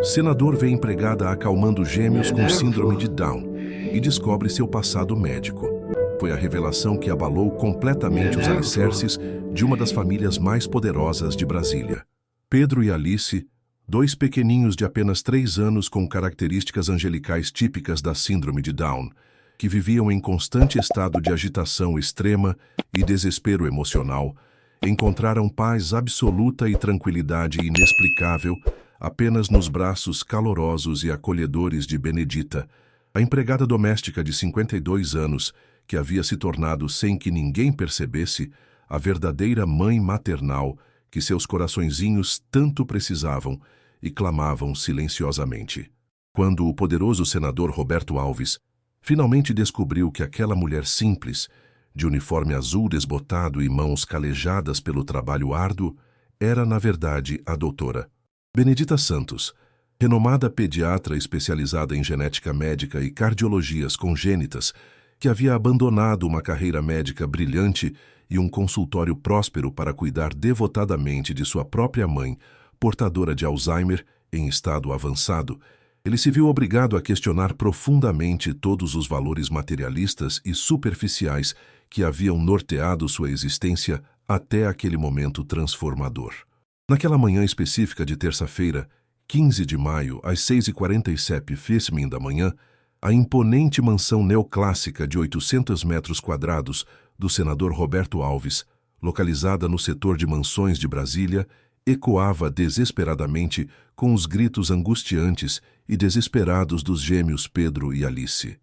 Senador vê empregada acalmando gêmeos com síndrome de Down e descobre seu passado médico. Foi a revelação que abalou completamente os alicerces de uma das famílias mais poderosas de Brasília. Pedro e Alice, dois pequeninhos de apenas 3 anos com características angelicais típicas da síndrome de Down, que viviam em constante estado de agitação extrema e desespero emocional, encontraram paz absoluta e tranquilidade inexplicável apenas nos braços calorosos e acolhedores de Benedita, a empregada doméstica de 52 anos, que havia se tornado, sem que ninguém percebesse, a verdadeira mãe maternal que seus coraçõezinhos tanto precisavam e clamavam silenciosamente. Quando o poderoso senador Roberto Alves finalmente descobriu que aquela mulher simples, de uniforme azul desbotado e mãos calejadas pelo trabalho árduo, era, na verdade, a doutora Benedita Santos, renomada pediatra especializada em genética médica e cardiologias congênitas, que havia abandonado uma carreira médica brilhante e um consultório próspero para cuidar devotadamente de sua própria mãe, portadora de Alzheimer em estado avançado. Ele se viu obrigado a questionar profundamente todos os valores materialistas e superficiais que haviam norteado sua existência até aquele momento transformador. Naquela manhã específica de terça-feira, 15 de maio, às 6h47 da manhã, a imponente mansão neoclássica de 800 metros quadrados do senador Roberto Alves, localizada no setor de mansões de Brasília, ecoava desesperadamente com os gritos angustiantes e desesperados dos gêmeos Pedro e Alice.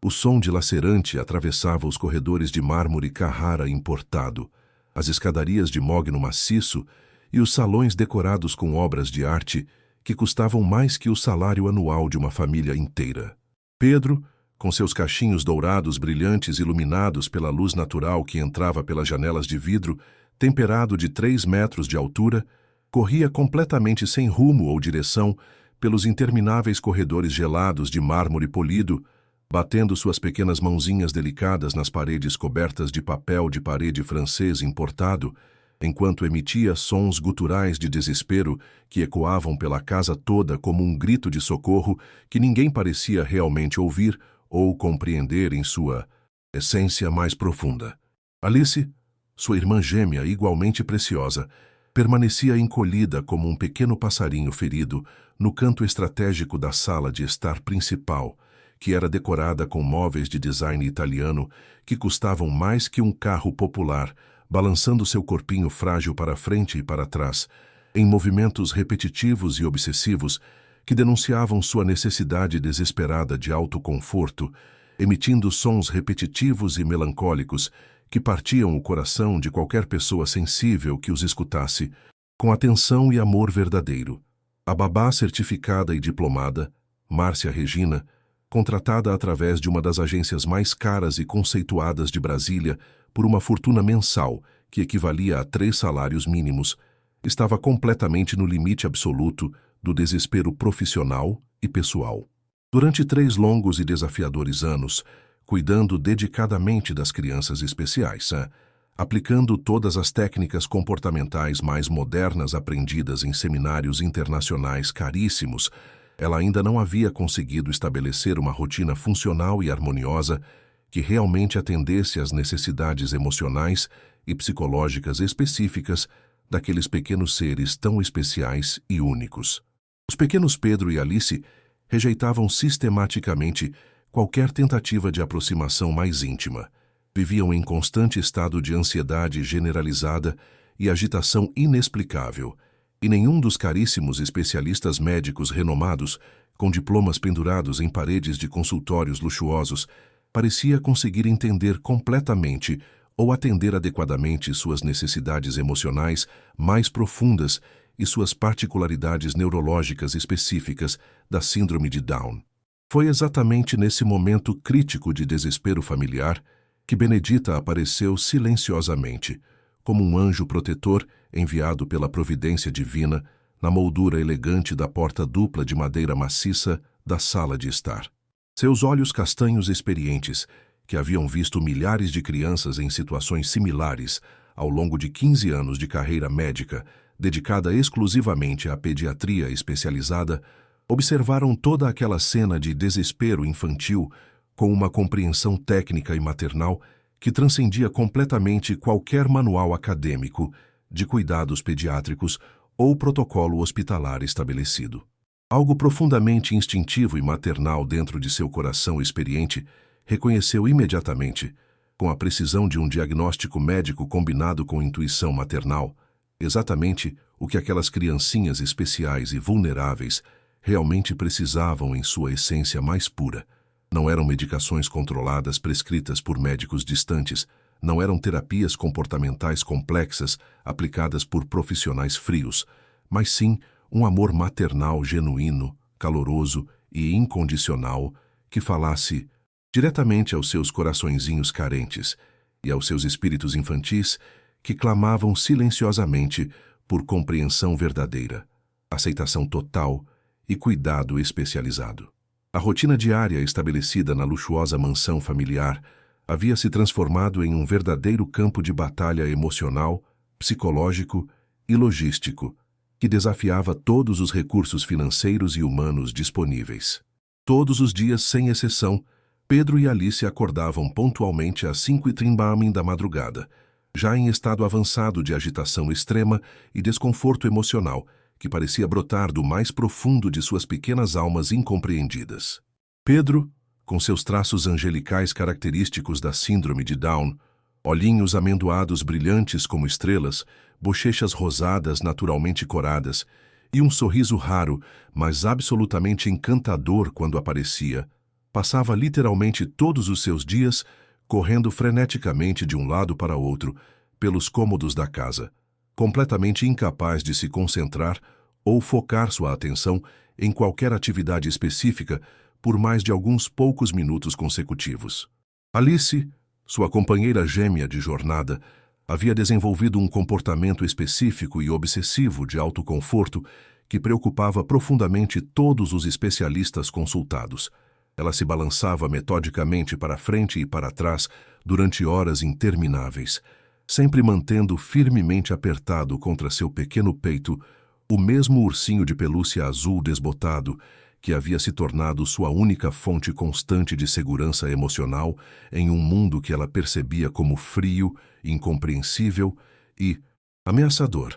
O som dilacerante atravessava os corredores de mármore Carrara importado, as escadarias de mogno maciço e os salões decorados com obras de arte que custavam mais que o salário anual de uma família inteira. Pedro, com seus cachinhos dourados brilhantes iluminados pela luz natural que entrava pelas janelas de vidro, temperado de 3 metros de altura, corria completamente sem rumo ou direção pelos intermináveis corredores gelados de mármore polido, batendo suas pequenas mãozinhas delicadas nas paredes cobertas de papel de parede francês importado, enquanto emitia sons guturais de desespero que ecoavam pela casa toda como um grito de socorro que ninguém parecia realmente ouvir ou compreender em sua essência mais profunda. Alice, sua irmã gêmea igualmente preciosa, permanecia encolhida como um pequeno passarinho ferido no canto estratégico da sala de estar principal, que era decorada com móveis de design italiano que custavam mais que um carro popular, balançando seu corpinho frágil para frente e para trás, em movimentos repetitivos e obsessivos que denunciavam sua necessidade desesperada de autoconforto, emitindo sons repetitivos e melancólicos que partiam o coração de qualquer pessoa sensível que os escutasse, com atenção e amor verdadeiro. A babá certificada e diplomada, Márcia Regina, contratada através de uma das agências mais caras e conceituadas de Brasília por uma fortuna mensal que equivalia a 3 salários mínimos, estava completamente no limite absoluto do desespero profissional e pessoal. Durante 3 longos e desafiadores anos, cuidando dedicadamente das crianças especiais, aplicando todas as técnicas comportamentais mais modernas aprendidas em seminários internacionais caríssimos, ela ainda não havia conseguido estabelecer uma rotina funcional e harmoniosa que realmente atendesse às necessidades emocionais e psicológicas específicas daqueles pequenos seres tão especiais e únicos. Os pequenos Pedro e Alice rejeitavam sistematicamente qualquer tentativa de aproximação mais íntima. Viviam em constante estado de ansiedade generalizada e agitação inexplicável, e nenhum dos caríssimos especialistas médicos renomados, com diplomas pendurados em paredes de consultórios luxuosos, parecia conseguir entender completamente ou atender adequadamente suas necessidades emocionais mais profundas e suas particularidades neurológicas específicas da síndrome de Down. Foi exatamente nesse momento crítico de desespero familiar que Benedita apareceu silenciosamente, como um anjo protetor enviado pela providência divina na moldura elegante da porta dupla de madeira maciça da sala de estar. Seus olhos castanhos experientes, que haviam visto milhares de crianças em situações similares ao longo de 15 anos de carreira médica, dedicada exclusivamente à pediatria especializada, Observaram toda aquela cena de desespero infantil com uma compreensão técnica e maternal que transcendia completamente qualquer manual acadêmico de cuidados pediátricos ou protocolo hospitalar estabelecido. Algo profundamente instintivo e maternal dentro de seu coração experiente reconheceu imediatamente, com a precisão de um diagnóstico médico combinado com intuição maternal, exatamente o que aquelas criancinhas especiais e vulneráveis realmente precisavam em sua essência mais pura. Não eram medicações controladas prescritas por médicos distantes, não eram terapias comportamentais complexas aplicadas por profissionais frios, mas sim um amor maternal genuíno, caloroso e incondicional que falasse diretamente aos seus coraçõezinhos carentes e aos seus espíritos infantis que clamavam silenciosamente por compreensão verdadeira, aceitação total e cuidado especializado. A rotina diária estabelecida na luxuosa mansão familiar havia se transformado em um verdadeiro campo de batalha emocional, psicológico e logístico, que desafiava todos os recursos financeiros e humanos disponíveis. Todos os dias, sem exceção, Pedro e Alice acordavam pontualmente às 5h30 da madrugada, já em estado avançado de agitação extrema e desconforto emocional, que parecia brotar do mais profundo de suas pequenas almas incompreendidas. Pedro, com seus traços angelicais característicos da síndrome de Down, olhinhos amendoados brilhantes como estrelas, bochechas rosadas naturalmente coradas e um sorriso raro, mas absolutamente encantador quando aparecia, passava literalmente todos os seus dias correndo freneticamente de um lado para outro pelos cômodos da casa, completamente incapaz de se concentrar ou focar sua atenção em qualquer atividade específica por mais de alguns poucos minutos consecutivos. Alice, sua companheira gêmea de jornada, havia desenvolvido um comportamento específico e obsessivo de autoconforto que preocupava profundamente todos os especialistas consultados. Ela se balançava metodicamente para frente e para trás durante horas intermináveis, sempre mantendo firmemente apertado contra seu pequeno peito o mesmo ursinho de pelúcia azul desbotado que havia se tornado sua única fonte constante de segurança emocional em um mundo que ela percebia como frio, incompreensível e ameaçador.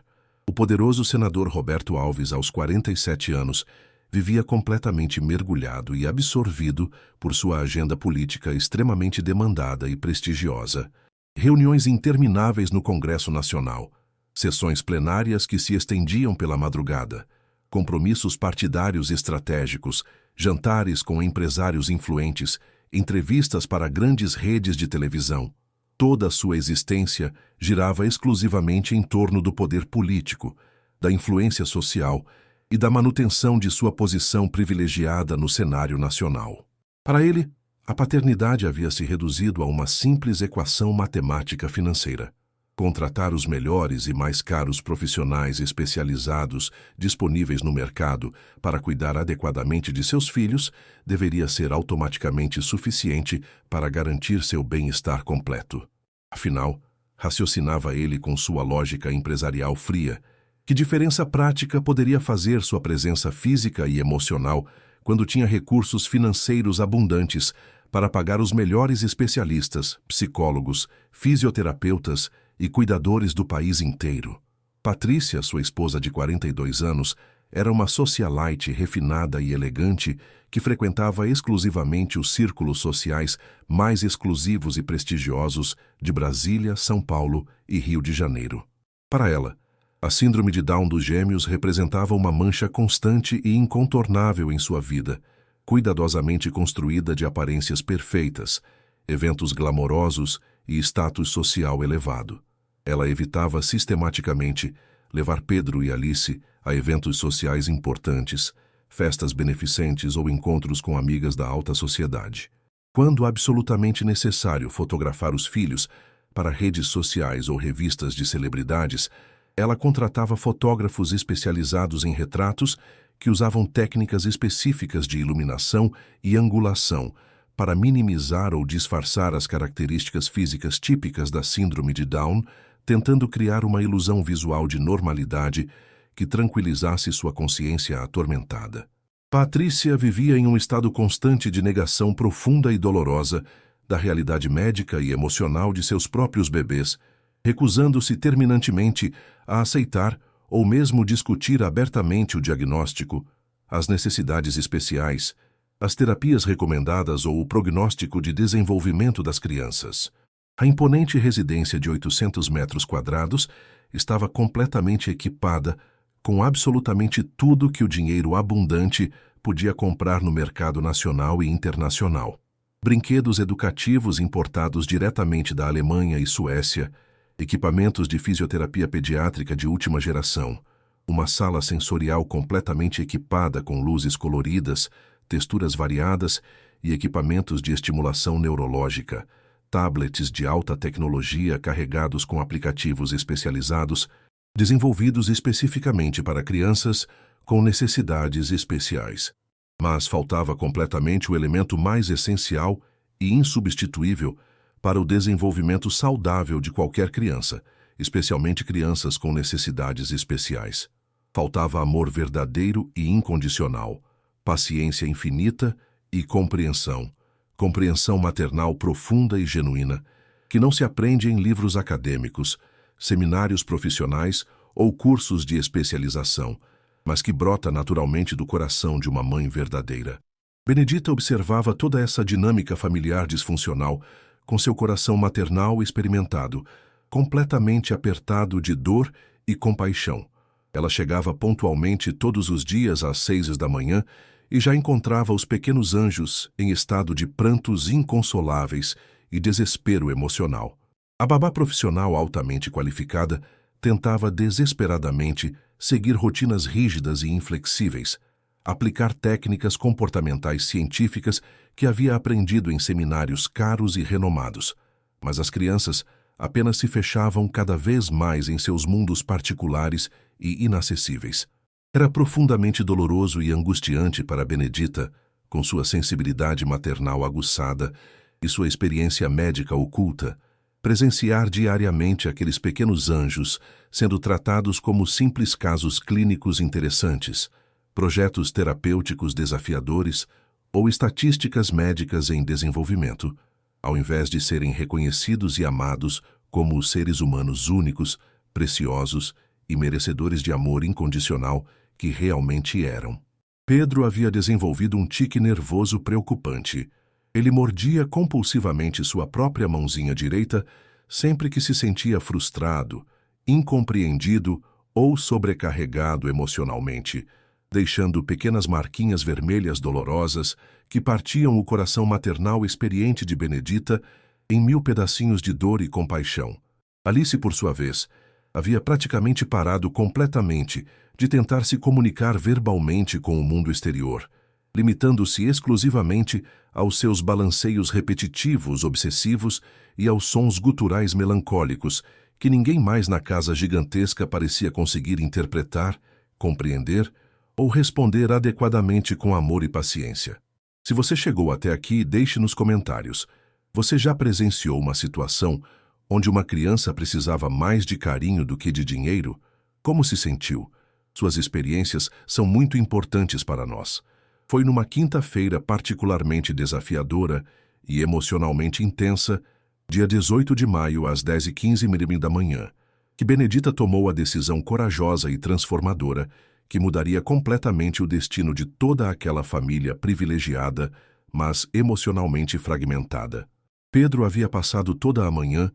O poderoso senador Roberto Alves, aos 47 anos, vivia completamente mergulhado e absorvido por sua agenda política extremamente demandada e prestigiosa. Reuniões intermináveis no Congresso Nacional, sessões plenárias que se estendiam pela madrugada, compromissos partidários estratégicos, jantares com empresários influentes, entrevistas para grandes redes de televisão. Toda a sua existência girava exclusivamente em torno do poder político, da influência social e da manutenção de sua posição privilegiada no cenário nacional. Para ele, a paternidade havia se reduzido a uma simples equação matemática financeira. Contratar os melhores e mais caros profissionais especializados disponíveis no mercado para cuidar adequadamente de seus filhos deveria ser automaticamente suficiente para garantir seu bem-estar completo. Afinal, raciocinava ele com sua lógica empresarial fria, que diferença prática poderia fazer sua presença física e emocional quando tinha recursos financeiros abundantes para pagar os melhores especialistas, psicólogos, fisioterapeutas e cuidadores do país inteiro. Patrícia, sua esposa de 42 anos, era uma socialite refinada e elegante que frequentava exclusivamente os círculos sociais mais exclusivos e prestigiosos de Brasília, São Paulo e Rio de Janeiro. Para ela, a síndrome de Down dos gêmeos representava uma mancha constante e incontornável em sua vida, cuidadosamente construída de aparências perfeitas, eventos glamourosos e status social elevado. Ela evitava sistematicamente levar Pedro e Alice a eventos sociais importantes, festas beneficentes ou encontros com amigas da alta sociedade. Quando absolutamente necessário fotografar os filhos para redes sociais ou revistas de celebridades, ela contratava fotógrafos especializados em retratos que usavam técnicas específicas de iluminação e angulação para minimizar ou disfarçar as características físicas típicas da síndrome de Down, tentando criar uma ilusão visual de normalidade que tranquilizasse sua consciência atormentada. Patrícia vivia em um estado constante de negação profunda e dolorosa da realidade médica e emocional de seus próprios bebês, recusando-se terminantemente a aceitar ou mesmo discutir abertamente o diagnóstico, as necessidades especiais, as terapias recomendadas ou o prognóstico de desenvolvimento das crianças. A imponente residência de 800 metros quadrados estava completamente equipada com absolutamente tudo que o dinheiro abundante podia comprar no mercado nacional e internacional. Brinquedos educativos importados diretamente da Alemanha e Suécia, equipamentos de fisioterapia pediátrica de última geração, uma sala sensorial completamente equipada com luzes coloridas, texturas variadas e equipamentos de estimulação neurológica, tablets de alta tecnologia carregados com aplicativos especializados, desenvolvidos especificamente para crianças com necessidades especiais. Mas faltava completamente o elemento mais essencial e insubstituível para o desenvolvimento saudável de qualquer criança, especialmente crianças com necessidades especiais. Faltava amor verdadeiro e incondicional, paciência infinita e compreensão maternal profunda e genuína, que não se aprende em livros acadêmicos, seminários profissionais ou cursos de especialização, mas que brota naturalmente do coração de uma mãe verdadeira. Benedita observava toda essa dinâmica familiar disfuncional com seu coração maternal experimentado, completamente apertado de dor e compaixão. Ela chegava pontualmente todos os dias às 6 da manhã e já encontrava os pequenos anjos em estado de prantos inconsoláveis e desespero emocional. A babá profissional altamente qualificada tentava desesperadamente seguir rotinas rígidas e inflexíveis, aplicar técnicas comportamentais científicas que havia aprendido em seminários caros e renomados, mas as crianças apenas se fechavam cada vez mais em seus mundos particulares e inacessíveis. Era profundamente doloroso e angustiante para Benedita, com sua sensibilidade maternal aguçada e sua experiência médica oculta, presenciar diariamente aqueles pequenos anjos sendo tratados como simples casos clínicos interessantes, projetos terapêuticos desafiadores ou estatísticas médicas em desenvolvimento, ao invés de serem reconhecidos e amados como os seres humanos únicos, preciosos e merecedores de amor incondicional que realmente eram. Pedro havia desenvolvido um tique nervoso preocupante. Ele mordia compulsivamente sua própria mãozinha direita sempre que se sentia frustrado, incompreendido ou sobrecarregado emocionalmente, deixando pequenas marquinhas vermelhas dolorosas que partiam o coração maternal experiente de Benedita em 1000 pedacinhos de dor e compaixão. Alice, por sua vez, havia praticamente parado completamente de tentar se comunicar verbalmente com o mundo exterior, limitando-se exclusivamente aos seus balanceios repetitivos obsessivos e aos sons guturais melancólicos que ninguém mais na casa gigantesca parecia conseguir interpretar, compreender ou responder adequadamente com amor e paciência. Se você chegou até aqui, deixe nos comentários. Você já presenciou uma situação onde uma criança precisava mais de carinho do que de dinheiro? Como se sentiu? Suas experiências são muito importantes para nós. Foi numa quinta-feira particularmente desafiadora e emocionalmente intensa, dia 18 de maio, às 10h15 da manhã, que Benedita tomou a decisão corajosa e transformadora que mudaria completamente o destino de toda aquela família privilegiada, mas emocionalmente fragmentada. Pedro havia passado toda a manhã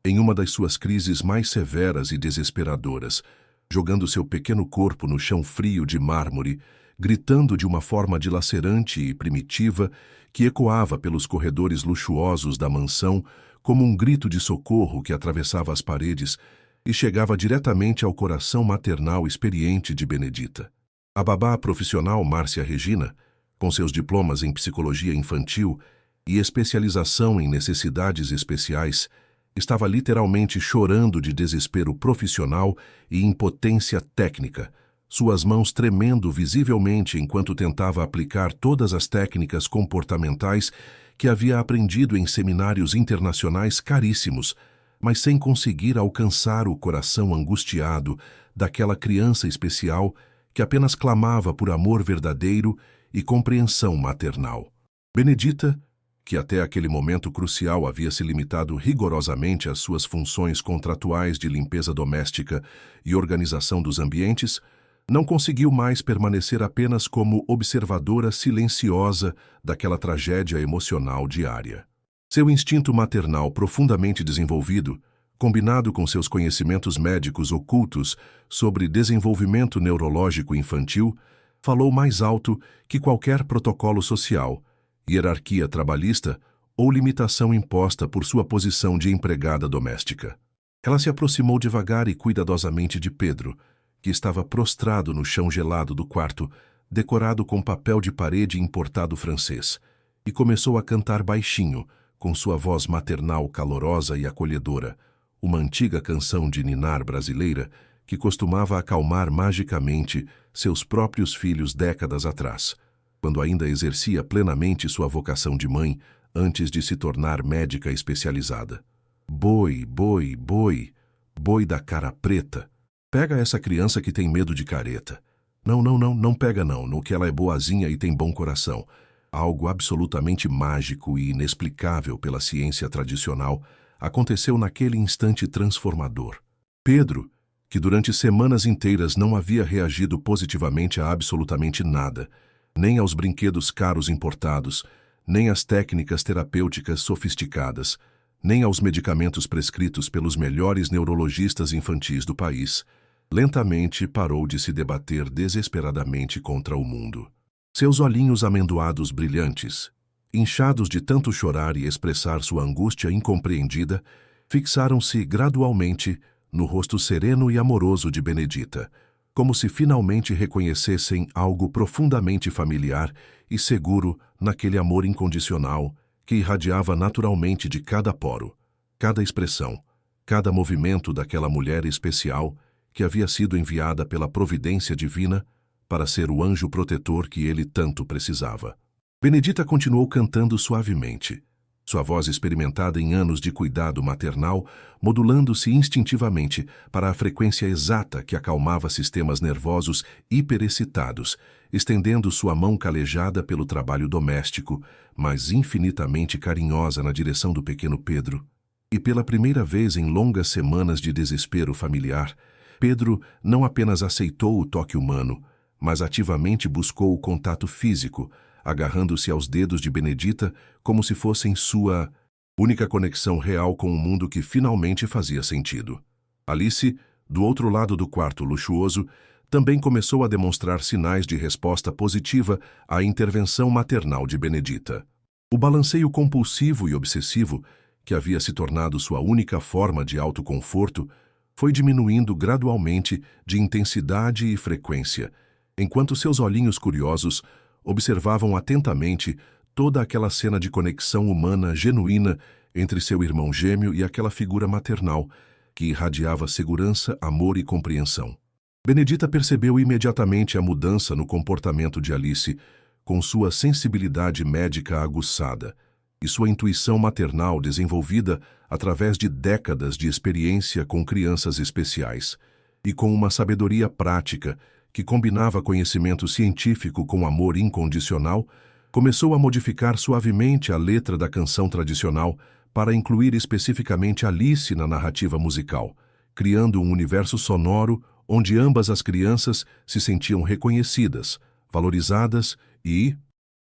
em uma das suas crises mais severas e desesperadoras, jogando seu pequeno corpo no chão frio de mármore, gritando de uma forma dilacerante e primitiva que ecoava pelos corredores luxuosos da mansão como um grito de socorro que atravessava as paredes e chegava diretamente ao coração maternal experiente de Benedita. A babá profissional Márcia Regina, com seus diplomas em psicologia infantil e especialização em necessidades especiais, estava literalmente chorando de desespero profissional e impotência técnica, suas mãos tremendo visivelmente enquanto tentava aplicar todas as técnicas comportamentais que havia aprendido em seminários internacionais caríssimos, mas sem conseguir alcançar o coração angustiado daquela criança especial que apenas clamava por amor verdadeiro e compreensão maternal. Benedita, que até aquele momento crucial havia se limitado rigorosamente às suas funções contratuais de limpeza doméstica e organização dos ambientes, não conseguiu mais permanecer apenas como observadora silenciosa daquela tragédia emocional diária. Seu instinto maternal profundamente desenvolvido, combinado com seus conhecimentos médicos ocultos sobre desenvolvimento neurológico infantil, falou mais alto que qualquer protocolo social, hierarquia trabalhista ou limitação imposta por sua posição de empregada doméstica. Ela se aproximou devagar e cuidadosamente de Pedro, que estava prostrado no chão gelado do quarto, decorado com papel de parede importado francês, e começou a cantar baixinho, com sua voz maternal calorosa e acolhedora, uma antiga canção de ninar brasileira que costumava acalmar magicamente seus próprios filhos décadas atrás, quando ainda exercia plenamente sua vocação de mãe antes de se tornar médica especializada. Boi, boi, boi, boi da cara preta. Pega essa criança que tem medo de careta. Não pega não, no que ela é boazinha e tem bom coração. Algo absolutamente mágico e inexplicável pela ciência tradicional aconteceu naquele instante transformador. Pedro, que durante semanas inteiras não havia reagido positivamente a absolutamente nada, nem aos brinquedos caros importados, nem às técnicas terapêuticas sofisticadas, nem aos medicamentos prescritos pelos melhores neurologistas infantis do país, lentamente parou de se debater desesperadamente contra o mundo. Seus olhinhos amendoados brilhantes, inchados de tanto chorar e expressar sua angústia incompreendida, fixaram-se gradualmente no rosto sereno e amoroso de Benedita, como se finalmente reconhecessem algo profundamente familiar e seguro naquele amor incondicional que irradiava naturalmente de cada poro, cada expressão, cada movimento daquela mulher especial que havia sido enviada pela providência divina para ser o anjo protetor que ele tanto precisava. Benedita continuou cantando suavemente, sua voz experimentada em anos de cuidado maternal, modulando-se instintivamente para a frequência exata que acalmava sistemas nervosos hiperexcitados, estendendo sua mão calejada pelo trabalho doméstico, mas infinitamente carinhosa na direção do pequeno Pedro. E pela primeira vez em longas semanas de desespero familiar, Pedro não apenas aceitou o toque humano, mas ativamente buscou o contato físico, agarrando-se aos dedos de Benedita como se fossem sua única conexão real com o mundo que finalmente fazia sentido. Alice, do outro lado do quarto luxuoso, também começou a demonstrar sinais de resposta positiva à intervenção maternal de Benedita. O balanceio compulsivo e obsessivo, que havia se tornado sua única forma de autoconforto, foi diminuindo gradualmente de intensidade e frequência, enquanto seus olhinhos curiosos observavam atentamente toda aquela cena de conexão humana genuína entre seu irmão gêmeo e aquela figura maternal que irradiava segurança, amor e compreensão. Benedita percebeu imediatamente a mudança no comportamento de Alice, com sua sensibilidade médica aguçada e sua intuição maternal desenvolvida através de décadas de experiência com crianças especiais, e com uma sabedoria prática que combinava conhecimento científico com amor incondicional, começou a modificar suavemente a letra da canção tradicional para incluir especificamente Alice na narrativa musical, criando um universo sonoro onde ambas as crianças se sentiam reconhecidas, valorizadas e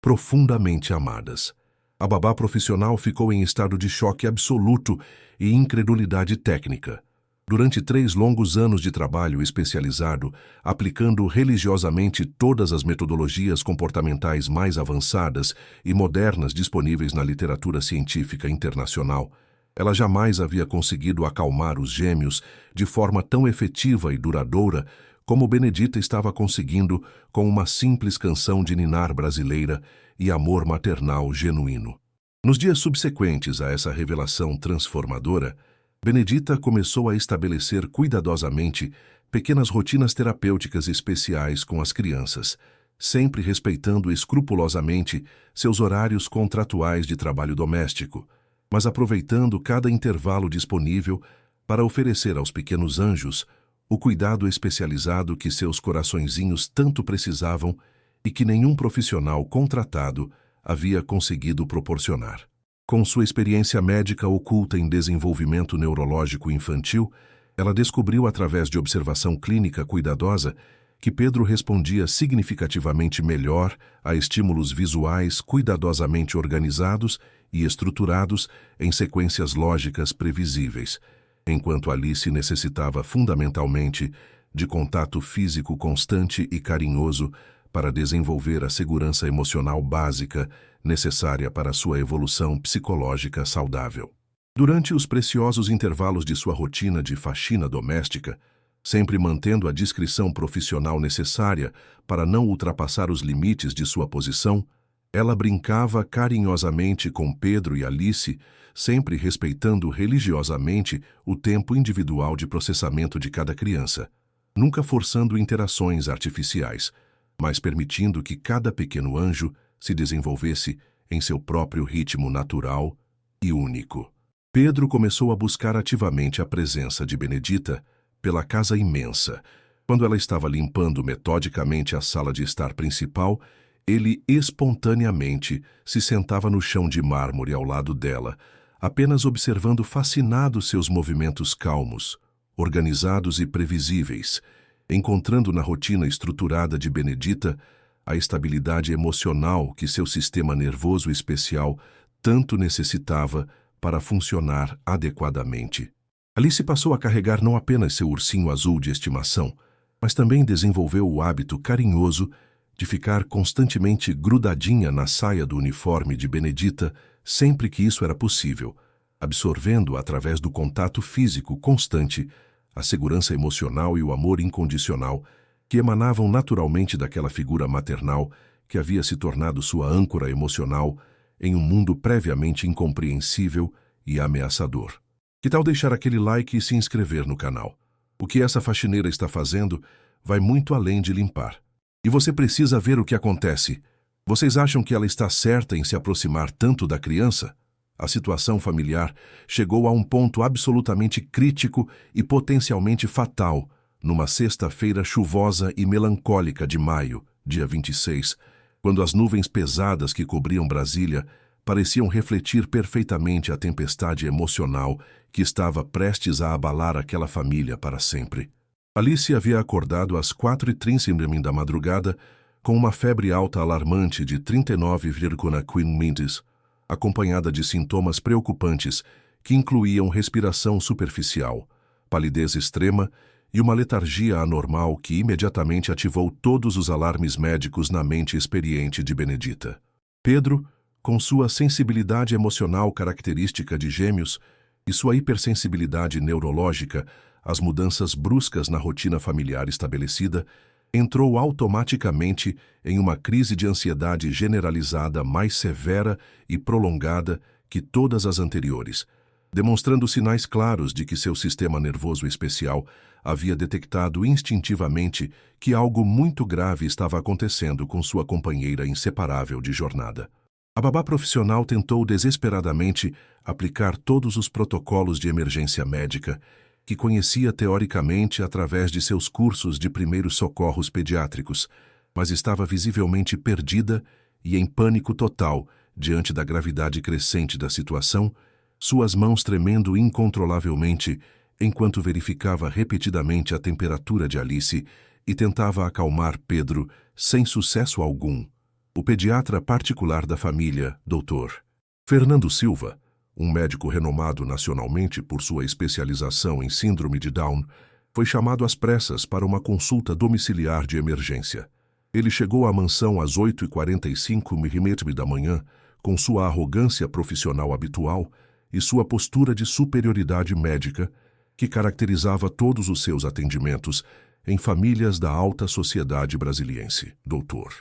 profundamente amadas. A babá profissional ficou em estado de choque absoluto e incredulidade técnica. Durante 3 longos anos de trabalho especializado, aplicando religiosamente todas as metodologias comportamentais mais avançadas e modernas disponíveis na literatura científica internacional, ela jamais havia conseguido acalmar os gêmeos de forma tão efetiva e duradoura como Benedita estava conseguindo com uma simples canção de ninar brasileira e amor maternal genuíno. Nos dias subsequentes a essa revelação transformadora, Benedita começou a estabelecer cuidadosamente pequenas rotinas terapêuticas especiais com as crianças, sempre respeitando escrupulosamente seus horários contratuais de trabalho doméstico, mas aproveitando cada intervalo disponível para oferecer aos pequenos anjos o cuidado especializado que seus coraçõezinhos tanto precisavam e que nenhum profissional contratado havia conseguido proporcionar. Com sua experiência médica oculta em desenvolvimento neurológico infantil, ela descobriu através de observação clínica cuidadosa que Pedro respondia significativamente melhor a estímulos visuais cuidadosamente organizados e estruturados em sequências lógicas previsíveis, enquanto Alice necessitava fundamentalmente de contato físico constante e carinhoso para desenvolver a segurança emocional básica necessária para sua evolução psicológica saudável. Durante os preciosos intervalos de sua rotina de faxina doméstica, sempre mantendo a discrição profissional necessária para não ultrapassar os limites de sua posição, ela brincava carinhosamente com Pedro e Alice, sempre respeitando religiosamente o tempo individual de processamento de cada criança, nunca forçando interações artificiais, mas permitindo que cada pequeno anjo se desenvolvesse em seu próprio ritmo natural e único. Pedro começou a buscar ativamente a presença de Benedita pela casa imensa. Quando ela estava limpando metodicamente a sala de estar principal, ele espontaneamente se sentava no chão de mármore ao lado dela, apenas observando fascinado seus movimentos calmos, organizados e previsíveis, encontrando na rotina estruturada de Benedita a estabilidade emocional que seu sistema nervoso especial tanto necessitava para funcionar adequadamente. Alice passou a carregar não apenas seu ursinho azul de estimação, mas também desenvolveu o hábito carinhoso de ficar constantemente grudadinha na saia do uniforme de Benedita sempre que isso era possível, absorvendo através do contato físico constante a segurança emocional e o amor incondicional que emanavam naturalmente daquela figura maternal que havia se tornado sua âncora emocional em um mundo previamente incompreensível e ameaçador. Que tal deixar aquele like e se inscrever no canal? O que essa faxineira está fazendo vai muito além de limpar. E você precisa ver o que acontece. Vocês acham que ela está certa em se aproximar tanto da criança? A situação familiar chegou a um ponto absolutamente crítico e potencialmente fatal numa sexta-feira chuvosa e melancólica de maio, dia 26, quando as nuvens pesadas que cobriam Brasília pareciam refletir perfeitamente a tempestade emocional que estava prestes a abalar aquela família para sempre. Alice havia acordado às 4h30 da madrugada com uma febre alta alarmante de 39,15, acompanhada de sintomas preocupantes que incluíam respiração superficial, palidez extrema e uma letargia anormal que imediatamente ativou todos os alarmes médicos na mente experiente de Benedita. Pedro, com sua sensibilidade emocional característica de gêmeos e sua hipersensibilidade neurológica às mudanças bruscas na rotina familiar estabelecida, entrou automaticamente em uma crise de ansiedade generalizada mais severa e prolongada que todas as anteriores, demonstrando sinais claros de que seu sistema nervoso especial havia detectado instintivamente que algo muito grave estava acontecendo com sua companheira inseparável de jornada. A babá profissional tentou desesperadamente aplicar todos os protocolos de emergência médica que conhecia teoricamente através de seus cursos de primeiros socorros pediátricos, mas estava visivelmente perdida e em pânico total diante da gravidade crescente da situação, suas mãos tremendo incontrolavelmente enquanto verificava repetidamente a temperatura de Alice e tentava acalmar Pedro sem sucesso algum. O pediatra particular da família, Dr. Fernando Silva, um médico renomado nacionalmente por sua especialização em síndrome de Down, foi chamado às pressas para uma consulta domiciliar de emergência. Ele chegou à mansão às 8h45 da manhã, com sua arrogância profissional habitual e sua postura de superioridade médica, que caracterizava todos os seus atendimentos em famílias da alta sociedade brasiliense. Doutor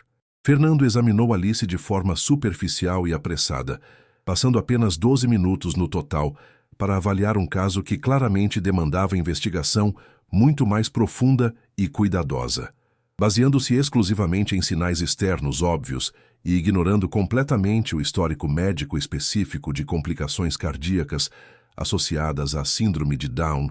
Fernando examinou Alice de forma superficial e apressada, passando apenas 12 minutos no total para avaliar um caso que claramente demandava investigação muito mais profunda e cuidadosa. Baseando-se exclusivamente em sinais externos óbvios e ignorando completamente o histórico médico específico de complicações cardíacas associadas à síndrome de Down,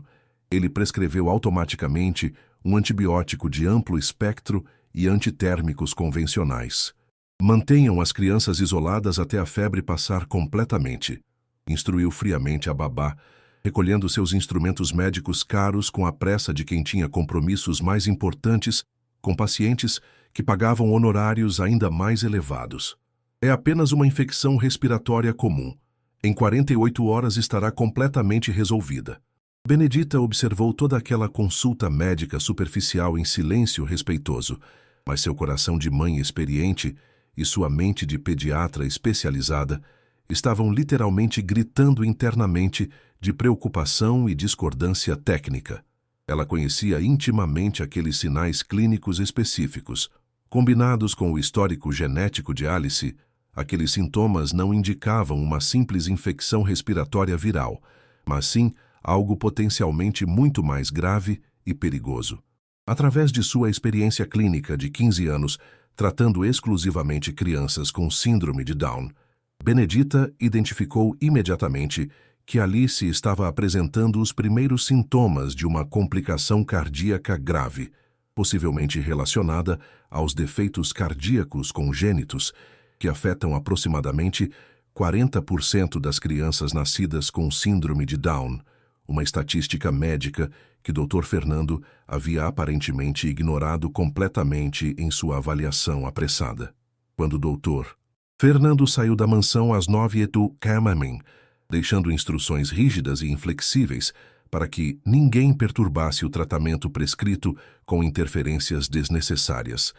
ele prescreveu automaticamente um antibiótico de amplo espectro e antitérmicos convencionais. Mantenham as crianças isoladas até a febre passar completamente, instruiu friamente a babá, recolhendo seus instrumentos médicos caros com a pressa de quem tinha compromissos mais importantes com pacientes que pagavam honorários ainda mais elevados. É apenas uma infecção respiratória comum. Em 48 horas estará completamente resolvida. Benedita observou toda aquela consulta médica superficial em silêncio respeitoso, mas seu coração de mãe experiente e sua mente de pediatra especializada estavam literalmente gritando internamente de preocupação e discordância técnica. Ela conhecia intimamente aqueles sinais clínicos específicos. Combinados com o histórico genético de Alice, aqueles sintomas não indicavam uma simples infecção respiratória viral, mas sim algo potencialmente muito mais grave e perigoso. Através de sua experiência clínica de 15 anos, tratando exclusivamente crianças com síndrome de Down, Benedita identificou imediatamente que Alice estava apresentando os primeiros sintomas de uma complicação cardíaca grave, possivelmente relacionada aos defeitos cardíacos congênitos, que afetam aproximadamente 40% das crianças nascidas com síndrome de Down, uma estatística médica que Dr. Fernando havia aparentemente ignorado completamente em sua avaliação apressada. Quando o Dr. Fernando saiu da mansão às 9h km, deixando instruções rígidas e inflexíveis para que ninguém perturbasse o tratamento prescrito com interferências desnecessárias,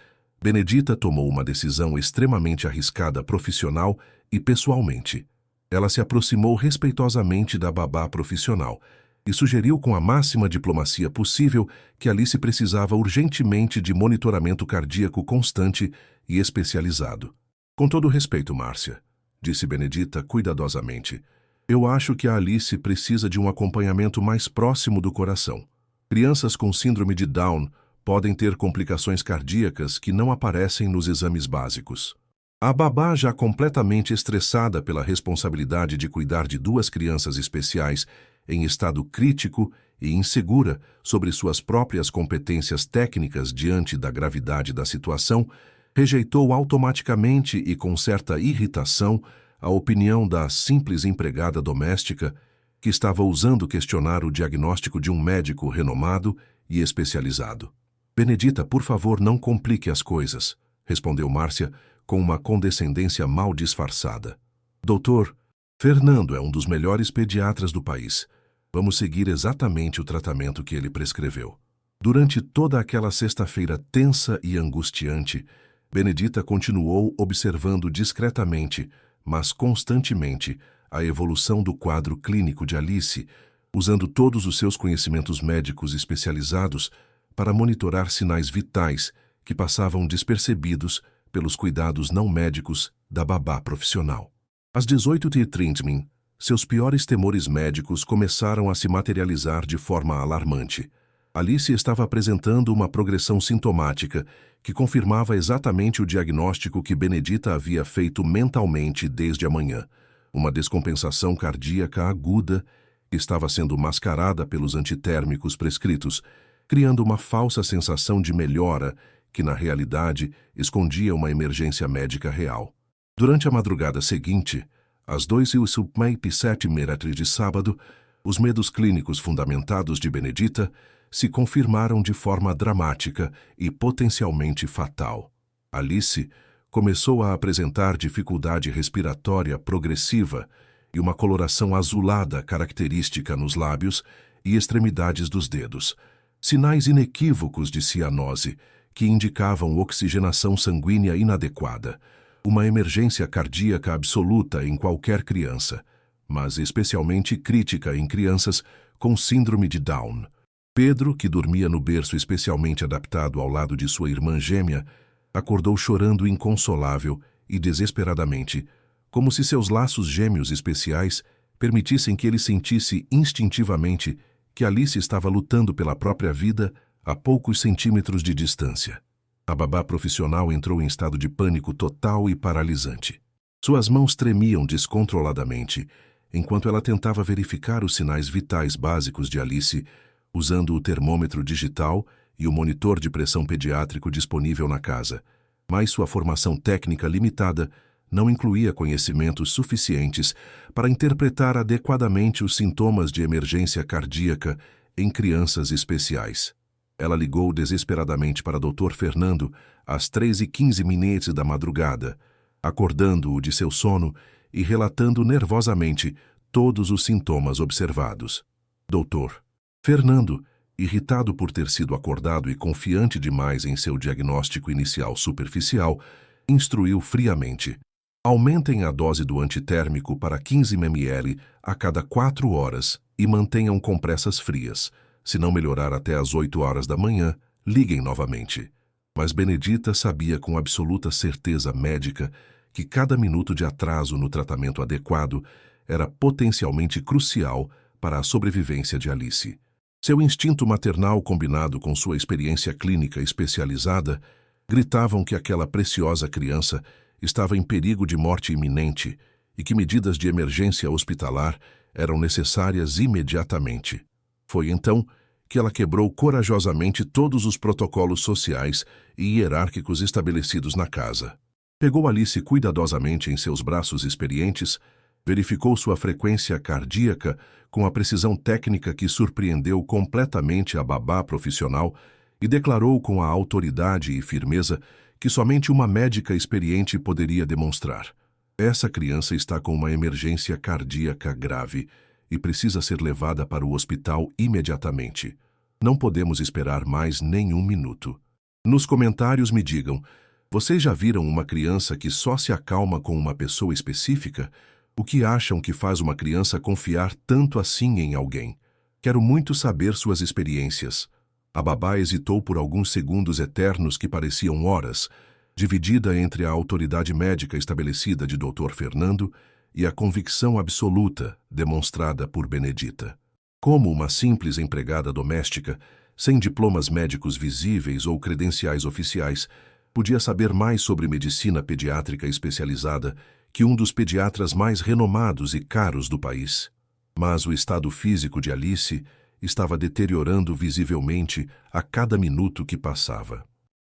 Benedita tomou uma decisão extremamente arriscada profissional e pessoalmente. Ela se aproximou respeitosamente da babá profissional e sugeriu com a máxima diplomacia possível que Alice precisava urgentemente de monitoramento cardíaco constante e especializado. Com todo respeito, Márcia, disse Benedita cuidadosamente, eu acho que a Alice precisa de um acompanhamento mais próximo do coração. Crianças com síndrome de Down podem ter complicações cardíacas que não aparecem nos exames básicos. A babá, já completamente estressada pela responsabilidade de cuidar de duas crianças especiais em estado crítico e insegura sobre suas próprias competências técnicas diante da gravidade da situação, rejeitou automaticamente e com certa irritação a opinião da simples empregada doméstica que estava ousando questionar o diagnóstico de um médico renomado e especializado. Benedita, por favor, não complique as coisas, respondeu Márcia com uma condescendência mal disfarçada. Doutor, Fernando é um dos melhores pediatras do país. Vamos seguir exatamente o tratamento que ele prescreveu. Durante toda aquela sexta-feira tensa e angustiante, Benedita continuou observando discretamente, mas constantemente, a evolução do quadro clínico de Alice, usando todos os seus conhecimentos médicos especializados para monitorar sinais vitais que passavam despercebidos pelos cuidados não médicos da babá profissional. Às 18h30, seus piores temores médicos começaram a se materializar de forma alarmante. Alice estava apresentando uma progressão sintomática que confirmava exatamente o diagnóstico que Benedita havia feito mentalmente desde a manhã. Uma descompensação cardíaca aguda que estava sendo mascarada pelos antitérmicos prescritos, criando uma falsa sensação de melhora que, na realidade, escondia uma emergência médica real. Durante a madrugada seguinte, às 2h07 de sábado, os medos clínicos fundamentados de Benedita se confirmaram de forma dramática e potencialmente fatal. Alice começou a apresentar dificuldade respiratória progressiva e uma coloração azulada característica nos lábios e extremidades dos dedos, sinais inequívocos de cianose que indicavam oxigenação sanguínea inadequada, uma emergência cardíaca absoluta em qualquer criança, mas especialmente crítica em crianças com síndrome de Down. Pedro, que dormia no berço especialmente adaptado ao lado de sua irmã gêmea, acordou chorando inconsolável e desesperadamente, como se seus laços gêmeos especiais permitissem que ele sentisse instintivamente que Alice estava lutando pela própria vida a poucos centímetros de distância. A babá profissional entrou em estado de pânico total e paralisante. Suas mãos tremiam descontroladamente, enquanto ela tentava verificar os sinais vitais básicos de Alice, usando o termômetro digital e o monitor de pressão pediátrico disponível na casa, mas sua formação técnica limitada não incluía conhecimentos suficientes para interpretar adequadamente os sintomas de emergência cardíaca em crianças especiais. Ela ligou desesperadamente para Dr. Fernando às 3h15 da madrugada, acordando-o de seu sono e relatando nervosamente todos os sintomas observados. Dr. Fernando, irritado por ter sido acordado e confiante demais em seu diagnóstico inicial superficial, instruiu friamente: aumentem a dose do antitérmico para 15 ml a cada 4 horas e mantenham compressas frias. Se não melhorar até às 8 horas da manhã, liguem novamente. Mas Benedita sabia com absoluta certeza médica que cada minuto de atraso no tratamento adequado era potencialmente crucial para a sobrevivência de Alice. Seu instinto maternal combinado com sua experiência clínica especializada gritavam que aquela preciosa criança estava em perigo de morte iminente e que medidas de emergência hospitalar eram necessárias imediatamente. Foi então que ela quebrou corajosamente todos os protocolos sociais e hierárquicos estabelecidos na casa. Pegou Alice cuidadosamente em seus braços experientes, verificou sua frequência cardíaca com a precisão técnica que surpreendeu completamente a babá profissional e declarou com a autoridade e firmeza que somente uma médica experiente poderia demonstrar: essa criança está com uma emergência cardíaca grave e precisa ser levada para o hospital imediatamente. Não podemos esperar mais nenhum minuto. Nos comentários me digam: vocês já viram uma criança que só se acalma com uma pessoa específica? O que acham que faz uma criança confiar tanto assim em alguém? Quero muito saber suas experiências. A babá hesitou por alguns segundos eternos que pareciam horas, dividida entre a autoridade médica estabelecida de Dr. Fernando e a convicção absoluta demonstrada por Benedita. Como uma simples empregada doméstica, sem diplomas médicos visíveis ou credenciais oficiais, podia saber mais sobre medicina pediátrica especializada que um dos pediatras mais renomados e caros do país. Mas o estado físico de Alice estava deteriorando visivelmente a cada minuto que passava.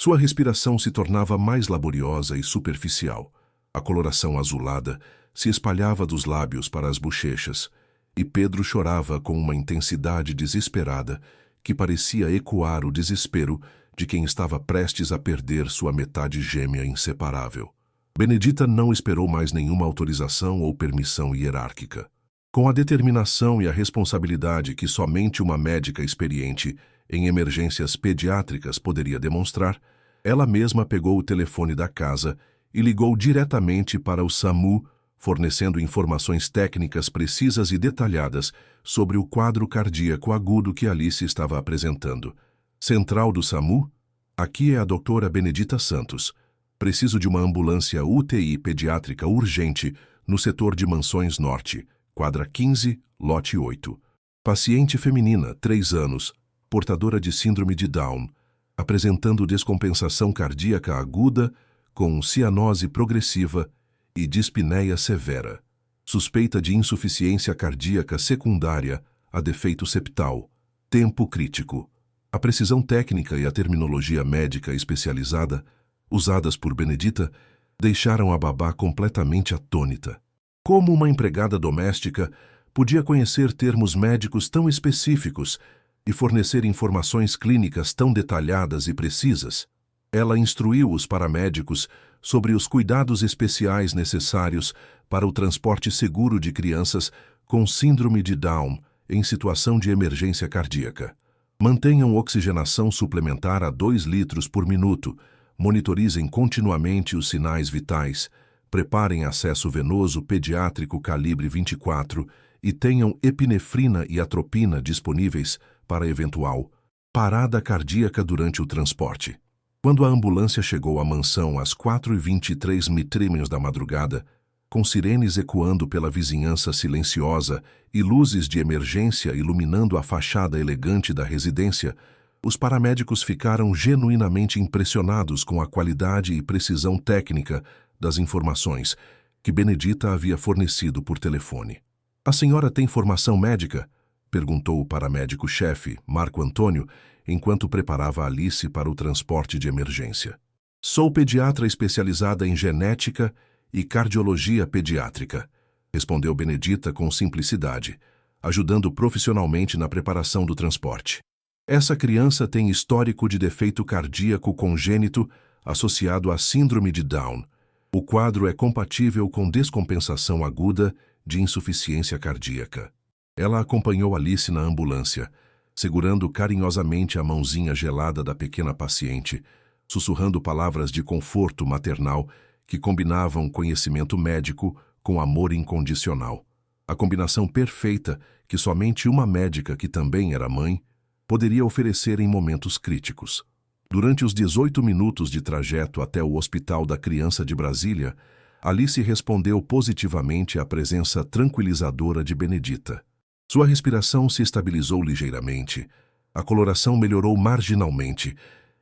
Sua respiração se tornava mais laboriosa e superficial. A coloração azulada se espalhava dos lábios para as bochechas, e Pedro chorava com uma intensidade desesperada que parecia ecoar o desespero de quem estava prestes a perder sua metade gêmea inseparável. Benedita não esperou mais nenhuma autorização ou permissão hierárquica. Com a determinação e a responsabilidade que somente uma médica experiente em emergências pediátricas poderia demonstrar, ela mesma pegou o telefone da casa e ligou diretamente para o SAMU, fornecendo informações técnicas precisas e detalhadas sobre o quadro cardíaco agudo que Alice estava apresentando. Central do SAMU? Aqui é a doutora Benedita Santos. Preciso de uma ambulância UTI pediátrica urgente no setor de Mansões Norte, quadra 15, lote 8. Paciente feminina, 3 anos, portadora de síndrome de Down, apresentando descompensação cardíaca aguda com cianose progressiva e dispneia severa. Suspeita de insuficiência cardíaca secundária a defeito septal. Tempo crítico. A precisão técnica e a terminologia médica especializada usadas por Benedita deixaram a babá completamente atônita. Como uma empregada doméstica podia conhecer termos médicos tão específicos e fornecer informações clínicas tão detalhadas e precisas? Ela instruiu os paramédicos sobre os cuidados especiais necessários para o transporte seguro de crianças com síndrome de Down em situação de emergência cardíaca. Mantenham oxigenação suplementar a 2 litros por minuto, monitorizem continuamente os sinais vitais, preparem acesso venoso pediátrico calibre 24 e tenham epinefrina e atropina disponíveis para eventual parada cardíaca durante o transporte. Quando a ambulância chegou à mansão às 4h23 da madrugada, com sirenes ecoando pela vizinhança silenciosa e luzes de emergência iluminando a fachada elegante da residência, os paramédicos ficaram genuinamente impressionados com a qualidade e precisão técnica das informações que Benedita havia fornecido por telefone. "A senhora tem formação médica?" perguntou o paramédico-chefe, Marco Antônio, enquanto preparava Alice para o transporte de emergência. Sou pediatra especializada em genética e cardiologia pediátrica, respondeu Benedita com simplicidade, ajudando profissionalmente na preparação do transporte. Essa criança tem histórico de defeito cardíaco congênito associado à síndrome de Down. O quadro é compatível com descompensação aguda de insuficiência cardíaca. Ela acompanhou Alice na ambulância, segurando carinhosamente a mãozinha gelada da pequena paciente, sussurrando palavras de conforto maternal que combinavam conhecimento médico com amor incondicional. A combinação perfeita que somente uma médica, que também era mãe, poderia oferecer em momentos críticos. Durante os 18 minutos de trajeto até o Hospital da Criança de Brasília, Alice respondeu positivamente à presença tranquilizadora de Benedita. Sua respiração se estabilizou ligeiramente, a coloração melhorou marginalmente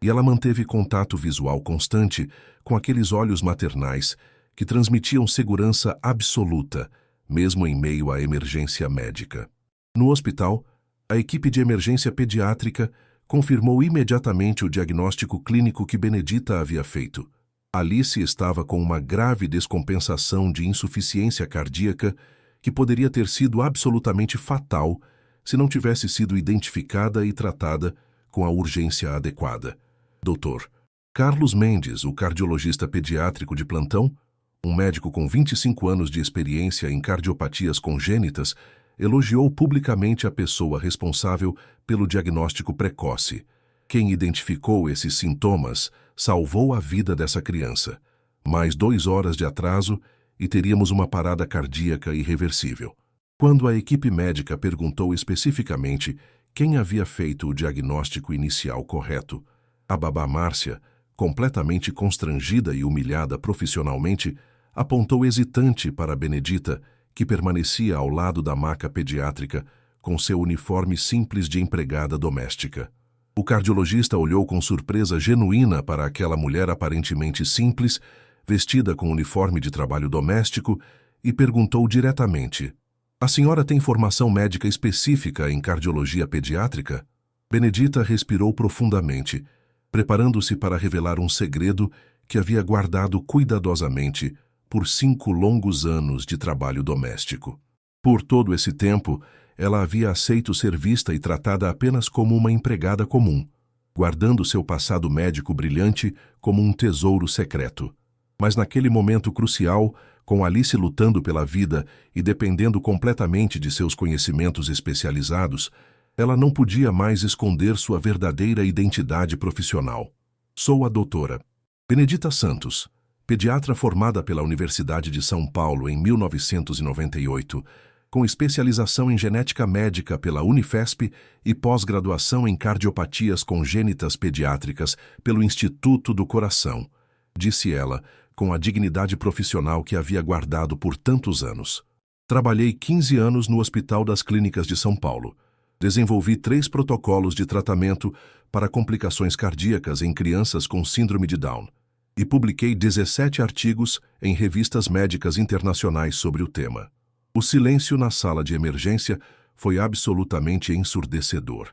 e ela manteve contato visual constante com aqueles olhos maternais que transmitiam segurança absoluta, mesmo em meio à emergência médica. No hospital, a equipe de emergência pediátrica confirmou imediatamente o diagnóstico clínico que Benedita havia feito. Alice estava com uma grave descompensação de insuficiência cardíaca que poderia ter sido absolutamente fatal se não tivesse sido identificada e tratada com a urgência adequada. Dr. Carlos Mendes, o cardiologista pediátrico de plantão, um médico com 25 anos de experiência em cardiopatias congênitas, elogiou publicamente a pessoa responsável pelo diagnóstico precoce. Quem identificou esses sintomas salvou a vida dessa criança. Mais 2 horas de atraso e teríamos uma parada cardíaca irreversível. Quando a equipe médica perguntou especificamente quem havia feito o diagnóstico inicial correto, a babá Márcia, completamente constrangida e humilhada profissionalmente, apontou hesitante para Benedita, que permanecia ao lado da maca pediátrica com seu uniforme simples de empregada doméstica. O cardiologista olhou com surpresa genuína para aquela mulher aparentemente simples, vestida com uniforme de trabalho doméstico, e perguntou diretamente: "A senhora tem formação médica específica em cardiologia pediátrica?" Benedita respirou profundamente, preparando-se para revelar um segredo que havia guardado cuidadosamente por 5 longos anos de trabalho doméstico. Por todo esse tempo, ela havia aceito ser vista e tratada apenas como uma empregada comum, guardando seu passado médico brilhante como um tesouro secreto. Mas naquele momento crucial, com Alice lutando pela vida e dependendo completamente de seus conhecimentos especializados, ela não podia mais esconder sua verdadeira identidade profissional. Sou a doutora Benedita Santos, pediatra formada pela Universidade de São Paulo em 1998, com especialização em genética médica pela Unifesp e pós-graduação em cardiopatias congênitas pediátricas pelo Instituto do Coração, disse ela, com a dignidade profissional que havia guardado por tantos anos. Trabalhei 15 anos no Hospital das Clínicas de São Paulo. Desenvolvi 3 protocolos de tratamento para complicações cardíacas em crianças com síndrome de Down e publiquei 17 artigos em revistas médicas internacionais sobre o tema. O silêncio na sala de emergência foi absolutamente ensurdecedor.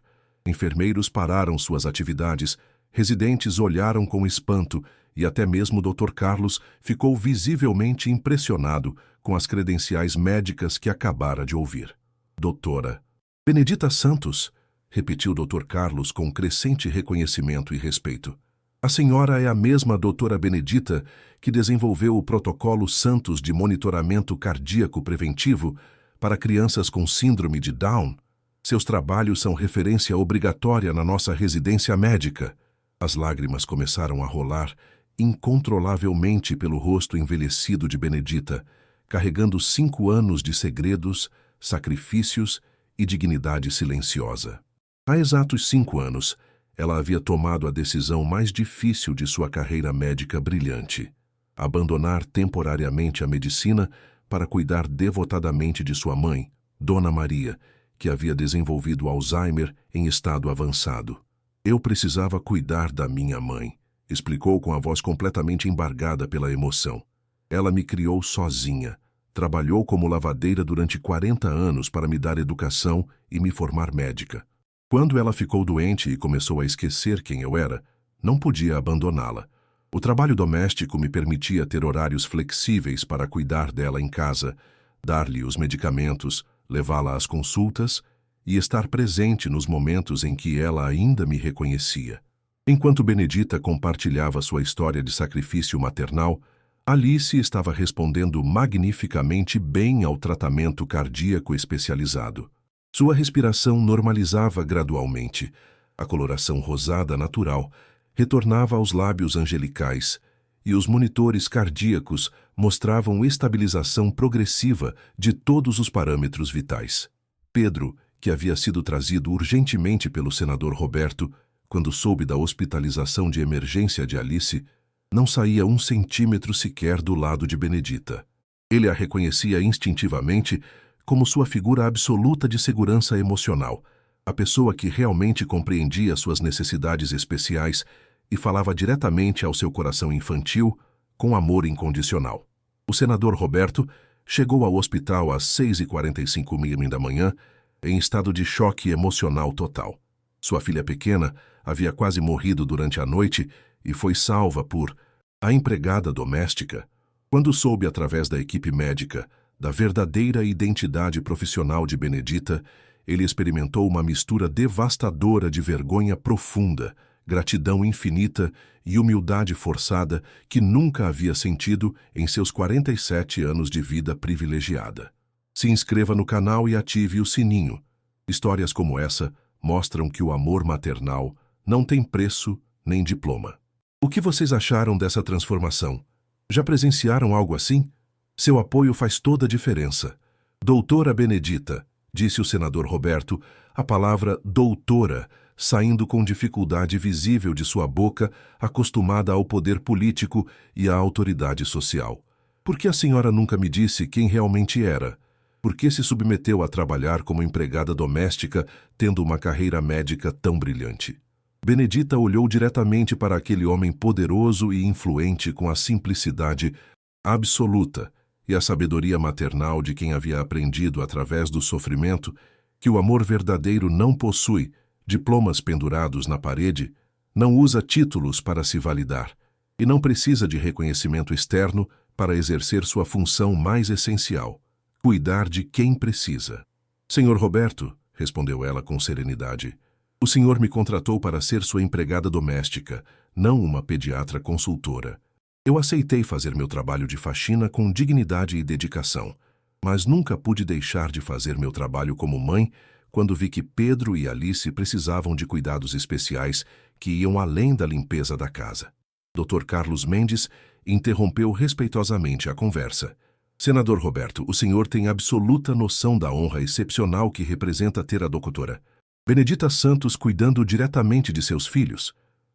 Enfermeiros pararam suas atividades, residentes olharam com espanto e até mesmo o Dr. Carlos ficou visivelmente impressionado com as credenciais médicas que acabara de ouvir. "Doutora Benedita Santos", repetiu o Dr. Carlos com crescente reconhecimento e respeito. "A senhora é a mesma doutora Benedita que desenvolveu o protocolo Santos de monitoramento cardíaco preventivo para crianças com síndrome de Down? Seus trabalhos são referência obrigatória na nossa residência médica." As lágrimas começaram a rolar incontrolavelmente pelo rosto envelhecido de Benedita, carregando 5 anos de segredos, sacrifícios e dignidade silenciosa. Há exatos 5 anos, ela havia tomado a decisão mais difícil de sua carreira médica brilhante: abandonar temporariamente a medicina para cuidar devotadamente de sua mãe, Dona Maria, que havia desenvolvido Alzheimer em estado avançado. "Eu precisava cuidar da minha mãe", explicou com a voz completamente embargada pela emoção. "Ela me criou sozinha, trabalhou como lavadeira durante 40 anos para me dar educação e me formar médica. Quando ela ficou doente e começou a esquecer quem eu era, não podia abandoná-la. O trabalho doméstico me permitia ter horários flexíveis para cuidar dela em casa, dar-lhe os medicamentos, levá-la às consultas e estar presente nos momentos em que ela ainda me reconhecia. Enquanto Benedita compartilhava sua história de sacrifício maternal, Alice estava respondendo magnificamente bem ao tratamento cardíaco especializado. Sua respiração normalizava gradualmente. A coloração rosada natural retornava aos lábios angelicais e os monitores cardíacos mostravam estabilização progressiva de todos os parâmetros vitais. Pedro, que havia sido trazido urgentemente pelo senador Roberto, quando soube da hospitalização de emergência de Alice, não saía 1 centímetro sequer do lado de Benedita. Ele a reconhecia instintivamente como sua figura absoluta de segurança emocional, a pessoa que realmente compreendia suas necessidades especiais e falava diretamente ao seu coração infantil com amor incondicional. O senador Roberto chegou ao hospital às 6h45 da manhã, em estado de choque emocional total. Sua filha pequena havia quase morrido durante a noite e foi salva por a empregada doméstica, quando soube através da equipe médica da verdadeira identidade profissional de Benedita. Ele experimentou uma mistura devastadora de vergonha profunda, gratidão infinita e humildade forçada que nunca havia sentido em seus 47 anos de vida privilegiada. Se inscreva no canal e ative o sininho. Histórias como essa mostram que o amor maternal não tem preço nem diploma. O que vocês acharam dessa transformação? Já presenciaram algo assim? Seu apoio faz toda a diferença. Doutora Benedita, disse o senador Roberto, a palavra doutora saindo com dificuldade visível de sua boca, acostumada ao poder político e à autoridade social. Por que a senhora nunca me disse quem realmente era? Por que se submeteu a trabalhar como empregada doméstica, tendo uma carreira médica tão brilhante? Benedita olhou diretamente para aquele homem poderoso e influente com a simplicidade absoluta e a sabedoria maternal de quem havia aprendido através do sofrimento que o amor verdadeiro não possui diplomas pendurados na parede, não usa títulos para se validar e não precisa de reconhecimento externo para exercer sua função mais essencial, cuidar de quem precisa. Senhor Roberto, respondeu ela com serenidade, o senhor me contratou para ser sua empregada doméstica, não uma pediatra consultora. Eu aceitei fazer meu trabalho de faxina com dignidade e dedicação, mas nunca pude deixar de fazer meu trabalho como mãe quando vi que Pedro e Alice precisavam de cuidados especiais que iam além da limpeza da casa. Dr. Carlos Mendes interrompeu respeitosamente a conversa. Senador Roberto, o senhor tem absoluta noção da honra excepcional que representa ter a doutora Benedita Santos cuidando diretamente de seus filhos.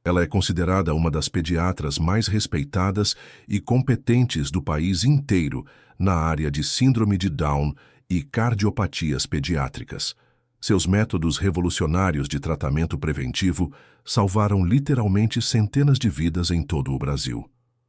Ela é considerada uma das pediatras mais respeitadas e competentes do país inteiro na área de síndrome de Down e cardiopatias pediátricas. Seus métodos revolucionários de tratamento preventivo salvaram literalmente centenas de vidas em todo o Brasil.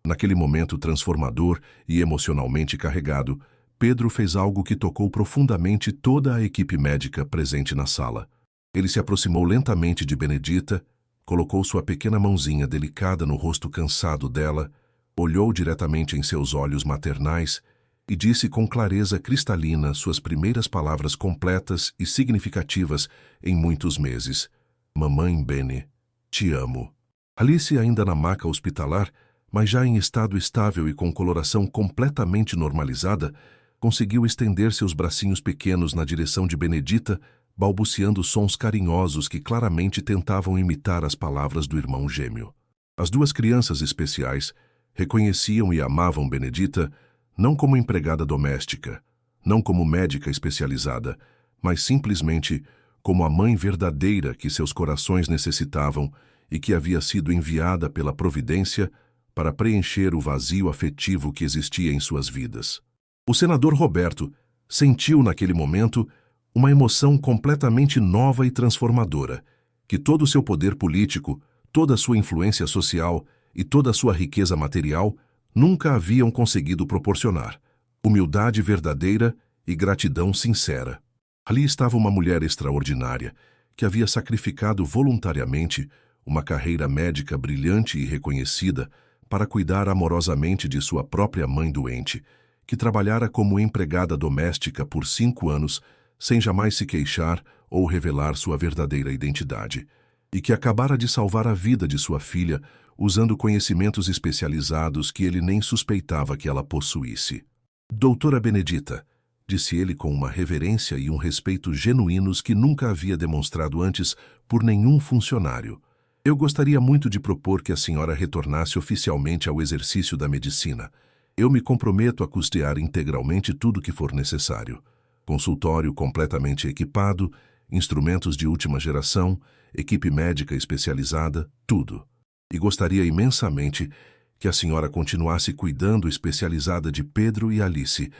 Naquele momento transformador e emocionalmente carregado, Pedro fez algo que tocou profundamente toda a equipe médica presente na sala. Ele se aproximou lentamente de Benedita, colocou sua pequena mãozinha delicada no rosto cansado dela, olhou diretamente em seus olhos maternais e disse com clareza cristalina suas primeiras palavras completas e significativas em muitos meses. Mamãe Bene, te amo. Alice ainda na maca hospitalar, mas já em estado estável e com coloração completamente normalizada, conseguiu estender seus bracinhos pequenos na direção de Benedita, balbuciando sons carinhosos que claramente tentavam imitar as palavras do irmão gêmeo. As duas crianças especiais reconheciam e amavam Benedita não como empregada doméstica, não como médica especializada, mas simplesmente como a mãe verdadeira que seus corações necessitavam e que havia sido enviada pela providência para preencher o vazio afetivo que existia em suas vidas. O senador Roberto sentiu naquele momento uma emoção completamente nova e transformadora, que todo o seu poder político, toda a sua influência social e toda a sua riqueza material nunca haviam conseguido proporcionar. Humildade verdadeira e gratidão sincera. Ali estava uma mulher extraordinária, que havia sacrificado voluntariamente uma carreira médica brilhante e reconhecida para cuidar amorosamente de sua própria mãe doente, que trabalhara como empregada doméstica por 5 anos, sem jamais se queixar ou revelar sua verdadeira identidade, e que acabara de salvar a vida de sua filha usando conhecimentos especializados que ele nem suspeitava que ela possuísse. Doutora Benedita, disse ele com uma reverência e um respeito genuínos que nunca havia demonstrado antes por nenhum funcionário. Eu gostaria muito de propor que a senhora retornasse oficialmente ao exercício da medicina. Eu me comprometo a custear integralmente tudo que for necessário. Consultório completamente equipado, instrumentos de última geração, equipe médica especializada, tudo. E gostaria imensamente que a senhora continuasse cuidando especializada de Pedro e Alice,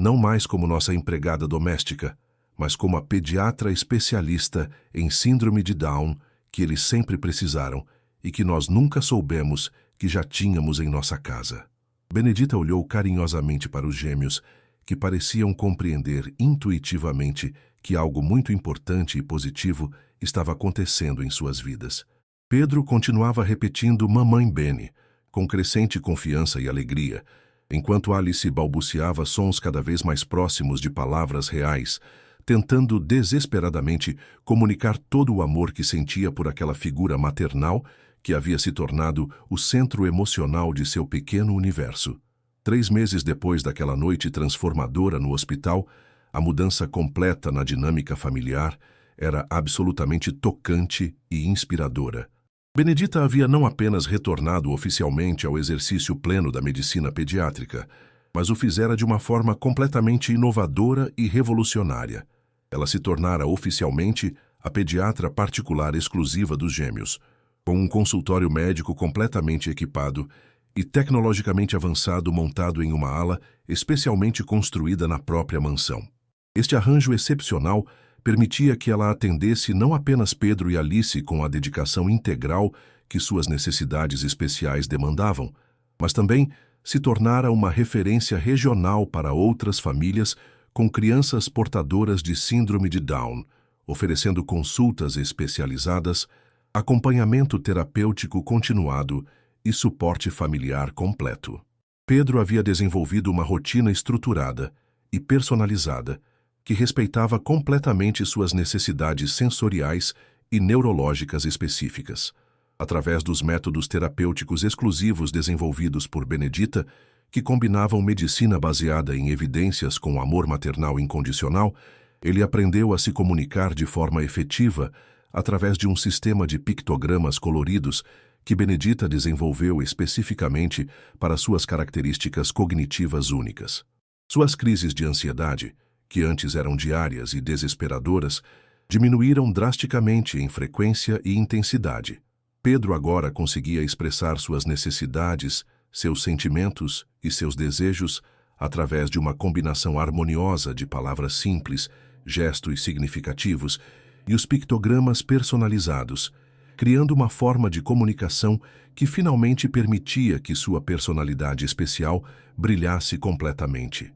não mais como nossa empregada doméstica, mas como a pediatra especialista em síndrome de Down que eles sempre precisaram e que nós nunca soubemos que já tínhamos em nossa casa. Benedita olhou carinhosamente para os gêmeos, que pareciam compreender intuitivamente que algo muito importante e positivo estava acontecendo em suas vidas. Pedro continuava repetindo Mamãe Benny, com crescente confiança e alegria, enquanto Alice balbuciava sons cada vez mais próximos de palavras reais, tentando desesperadamente comunicar todo o amor que sentia por aquela figura maternal que havia se tornado o centro emocional de seu pequeno universo. 3 meses depois daquela noite transformadora no hospital, a mudança completa na dinâmica familiar era absolutamente tocante e inspiradora. Benedita havia não apenas retornado oficialmente ao exercício pleno da medicina pediátrica, mas o fizera de uma forma completamente inovadora e revolucionária. Ela se tornara oficialmente a pediatra particular exclusiva dos gêmeos, com um consultório médico completamente equipado e tecnologicamente avançado montado em uma ala especialmente construída na própria mansão. Este arranjo excepcional permitia que ela atendesse não apenas Pedro e Alice com a dedicação integral que suas necessidades especiais demandavam, mas também se tornara uma referência regional para outras famílias com crianças portadoras de síndrome de Down, oferecendo consultas especializadas, acompanhamento terapêutico continuado e suporte familiar completo. Pedro havia desenvolvido uma rotina estruturada e personalizada que respeitava completamente suas necessidades sensoriais e neurológicas específicas. Através dos métodos terapêuticos exclusivos desenvolvidos por Benedita, que combinavam medicina baseada em evidências com amor maternal incondicional, ele aprendeu a se comunicar de forma efetiva através de um sistema de pictogramas coloridos que Benedita desenvolveu especificamente para suas características cognitivas únicas. Suas crises de ansiedade, que antes eram diárias e desesperadoras, diminuíram drasticamente em frequência e intensidade. Pedro agora conseguia expressar suas necessidades, seus sentimentos e seus desejos através de uma combinação harmoniosa de palavras simples, gestos significativos e os pictogramas personalizados, criando uma forma de comunicação que finalmente permitia que sua personalidade especial brilhasse completamente.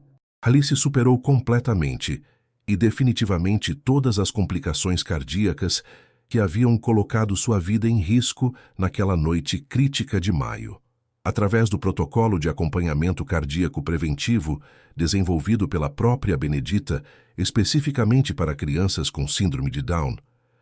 Alice superou completamente e definitivamente todas as complicações cardíacas que haviam colocado sua vida em risco naquela noite crítica de maio. Através do protocolo de acompanhamento cardíaco preventivo desenvolvido pela própria Benedita, especificamente para crianças com síndrome de Down,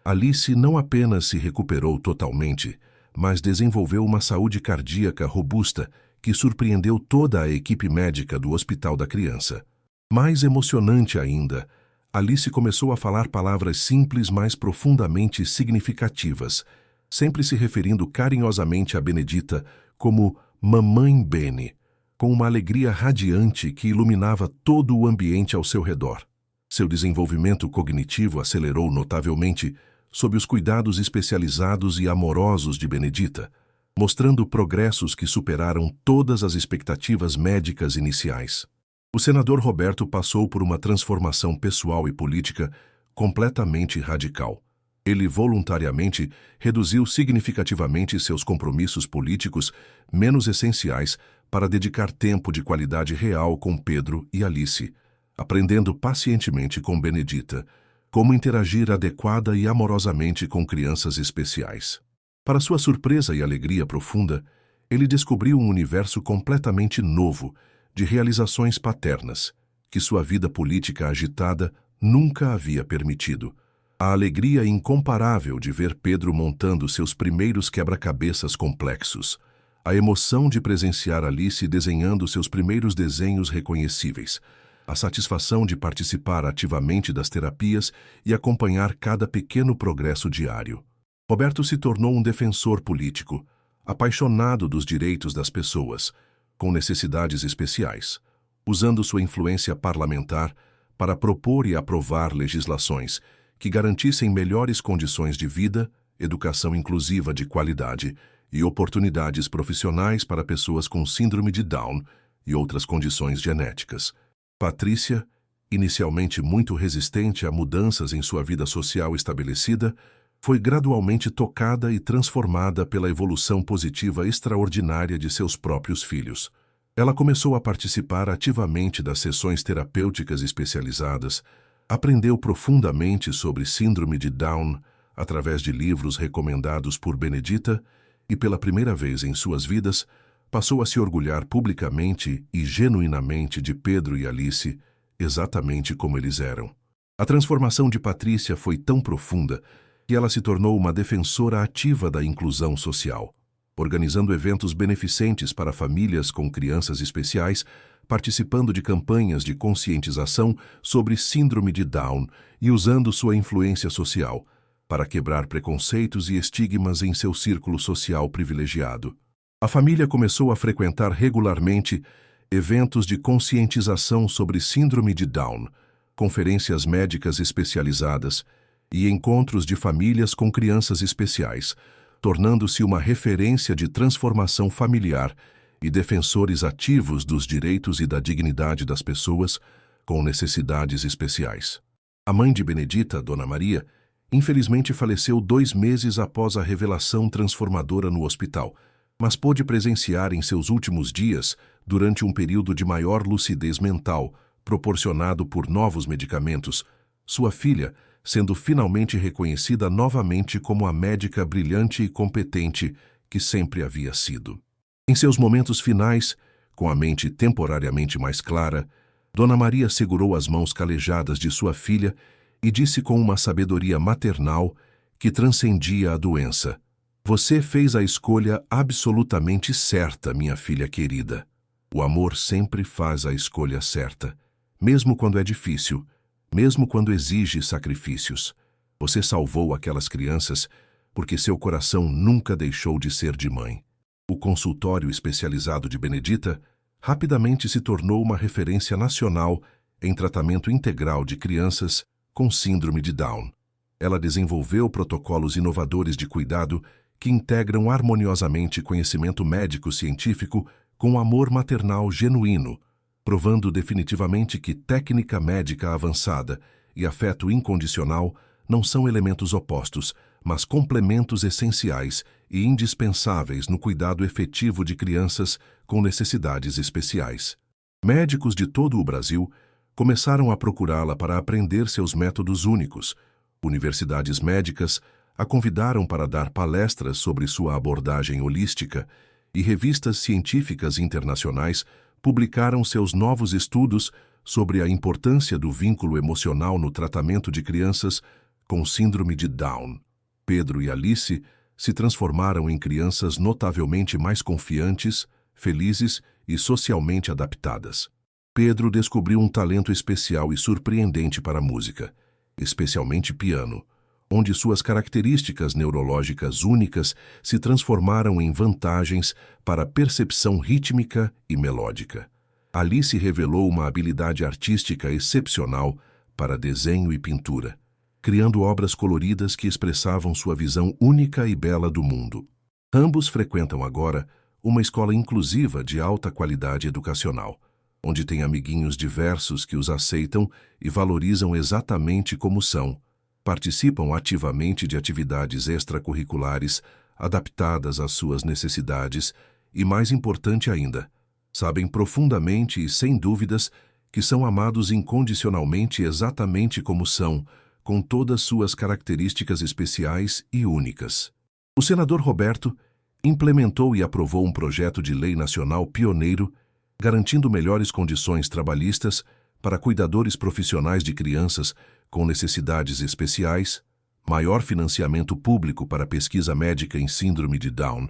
Alice não apenas se recuperou totalmente, mas desenvolveu uma saúde cardíaca robusta que surpreendeu toda a equipe médica do Hospital da Criança. Mais emocionante ainda, Alice começou a falar palavras simples mais profundamente significativas, sempre se referindo carinhosamente a Benedita como Mamãe Benny, com uma alegria radiante que iluminava todo o ambiente ao seu redor. Seu desenvolvimento cognitivo acelerou notavelmente sob os cuidados especializados e amorosos de Benedita, mostrando progressos que superaram todas as expectativas médicas iniciais. O senador Roberto passou por uma transformação pessoal e política completamente radical. Ele voluntariamente reduziu significativamente seus compromissos políticos menos essenciais para dedicar tempo de qualidade real com Pedro e Alice, aprendendo pacientemente com Benedita, como interagir adequada e amorosamente com crianças especiais. Para sua surpresa e alegria profunda, ele descobriu um universo completamente novo de realizações paternas, que sua vida política agitada nunca havia permitido. A alegria incomparável de ver Pedro montando seus primeiros quebra-cabeças complexos, a emoção de presenciar Alice desenhando seus primeiros desenhos reconhecíveis, a satisfação de participar ativamente das terapias e acompanhar cada pequeno progresso diário. Roberto se tornou um defensor político, apaixonado dos direitos das pessoas, com necessidades especiais, usando sua influência parlamentar para propor e aprovar legislações que garantissem melhores condições de vida, educação inclusiva de qualidade e oportunidades profissionais para pessoas com síndrome de Down e outras condições genéticas. Patrícia, inicialmente muito resistente a mudanças em sua vida social estabelecida, foi gradualmente tocada e transformada pela evolução positiva extraordinária de seus próprios filhos. Ela começou a participar ativamente das sessões terapêuticas especializadas, aprendeu profundamente sobre síndrome de Down através de livros recomendados por Benedita e, pela primeira vez em suas vidas, passou a se orgulhar publicamente e genuinamente de Pedro e Alice, exatamente como eles eram. A transformação de Patrícia foi tão profunda que ela se tornou uma defensora ativa da inclusão social, organizando eventos beneficentes para famílias com crianças especiais, participando de campanhas de conscientização sobre síndrome de Down e usando sua influência social para quebrar preconceitos e estigmas em seu círculo social privilegiado. A família começou a frequentar regularmente eventos de conscientização sobre síndrome de Down, conferências médicas especializadas e encontros de famílias com crianças especiais, tornando-se uma referência de transformação familiar e defensores ativos dos direitos e da dignidade das pessoas com necessidades especiais. A mãe de Benedita, Dona Maria, infelizmente faleceu 2 meses após a revelação transformadora no hospital, mas pôde presenciar em seus últimos dias, durante um período de maior lucidez mental, proporcionado por novos medicamentos, sua filha, sendo finalmente reconhecida novamente como a médica brilhante e competente que sempre havia sido. Em seus momentos finais, com a mente temporariamente mais clara, Dona Maria segurou as mãos calejadas de sua filha e disse com uma sabedoria maternal que transcendia a doença: "Você fez a escolha absolutamente certa, minha filha querida. O amor sempre faz a escolha certa, mesmo quando é difícil, mesmo quando exige sacrifícios. Você salvou aquelas crianças porque seu coração nunca deixou de ser de mãe." O consultório especializado de Benedita rapidamente se tornou uma referência nacional em tratamento integral de crianças com síndrome de Down. Ela desenvolveu protocolos inovadores de cuidado que integram harmoniosamente conhecimento médico-científico com amor maternal genuíno, provando definitivamente que técnica médica avançada e afeto incondicional não são elementos opostos, mas complementos essenciais e indispensáveis no cuidado efetivo de crianças com necessidades especiais. Médicos de todo o Brasil começaram a procurá-la para aprender seus métodos únicos. Universidades médicas a convidaram para dar palestras sobre sua abordagem holística e revistas científicas internacionais publicaram seus novos estudos sobre a importância do vínculo emocional no tratamento de crianças com síndrome de Down. Pedro e Alice se transformaram em crianças notavelmente mais confiantes, felizes e socialmente adaptadas. Pedro descobriu um talento especial e surpreendente para a música, especialmente piano, onde suas características neurológicas únicas se transformaram em vantagens para a percepção rítmica e melódica. Alice revelou uma habilidade artística excepcional para desenho e pintura, criando obras coloridas que expressavam sua visão única e bela do mundo. Ambos frequentam agora uma escola inclusiva de alta qualidade educacional, onde tem amiguinhos diversos que os aceitam e valorizam exatamente como são, participam ativamente de atividades extracurriculares adaptadas às suas necessidades e, mais importante ainda, sabem profundamente e sem dúvidas que são amados incondicionalmente exatamente como são, com todas suas características especiais e únicas. O senador Roberto implementou e aprovou um projeto de lei nacional pioneiro, garantindo melhores condições trabalhistas para cuidadores profissionais de crianças com necessidades especiais, maior financiamento público para pesquisa médica em síndrome de Down